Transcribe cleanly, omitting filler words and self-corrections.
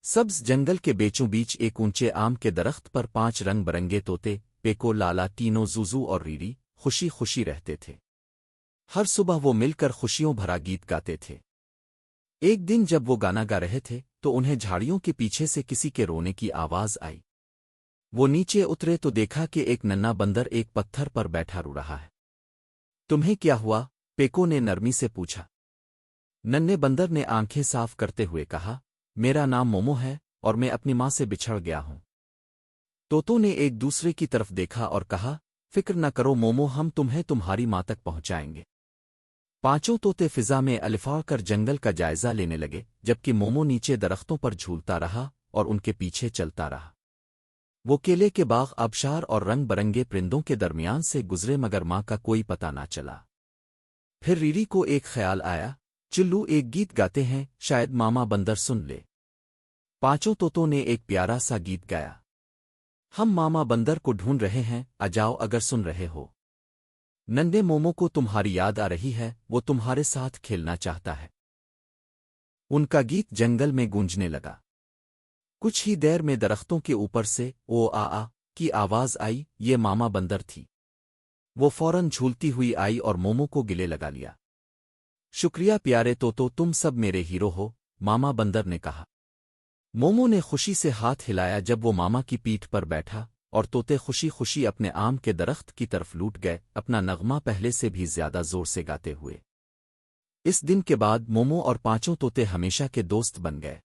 سبز جنگل کے بیچوں بیچ ایک اونچے آم کے درخت پر 5 رنگ برنگے طوطے پیکو لالا تینوں زوزو اور ریری خوشی خوشی رہتے تھے۔ ہر صبح وہ مل کر خوشیوں بھرا گیت گاتے تھے۔ ایک دن جب وہ گانا گا رہے تھے تو انہیں جھاڑیوں کے پیچھے سے کسی کے رونے کی آواز آئی۔ وہ نیچے اترے تو دیکھا کہ ایک ننھا بندر ایک پتھر پر بیٹھا رو رہا ہے۔ تمہیں کیا ہوا؟ پیکو نے نرمی سے پوچھا۔ ننھے بندر نے آنکھیں صاف کرتے ہوئے کہا، میرا نام مومو ہے اور میں اپنی ماں سے بچھڑ گیا ہوں۔ طوطوں نے ایک دوسرے کی طرف دیکھا اور کہا، فکر نہ کرو مومو، ہم تمہیں تمہاری ماں تک پہنچائیں گے۔ 5 طوطے فضا میں الفاع کر جنگل کا جائزہ لینے لگے، جبکہ مومو نیچے درختوں پر جھولتا رہا اور ان کے پیچھے چلتا رہا۔ وہ کیلے کے باغ، آبشار اور رنگ برنگے پرندوں کے درمیان سے گزرے مگر ماں کا کوئی پتہ نہ چلا۔ پھر ریری کو ایک خیال آیا، چلو ایک گیت گاتے ہیں، شاید ماما بندر سن لے۔ 5 طوطوں نے ایک پیارا سا گیت گایا، ہم ماما بندر کو ڈھونڈ رہے ہیں، آجاؤ اگر سن رہے ہو۔ ننھے مومو کو تمہاری یاد آ رہی ہے، وہ تمہارے ساتھ کھیلنا چاہتا ہے۔ ان کا گیت جنگل میں گونجنے لگا۔ کچھ ہی دیر میں درختوں کے اوپر سے او آ کی آواز آئی، یہ ماما بندر تھی۔ وہ فوراً جھولتی ہوئی آئی اور مومو کو گلے لگا لیا۔ شکریہ پیارے طوطو، تم سب میرے ہیرو ہو، ماما بندر نے کہا۔ مومو نے خوشی سے ہاتھ ہلایا جب وہ ماما کی پیٹھ پر بیٹھا، اور طوطے خوشی خوشی اپنے آم کے درخت کی طرف لوٹ گئے، اپنا نغمہ پہلے سے بھی زیادہ زور سے گاتے ہوئے۔ اس دن کے بعد مومو اور 5 طوطے ہمیشہ کے دوست بن گئے۔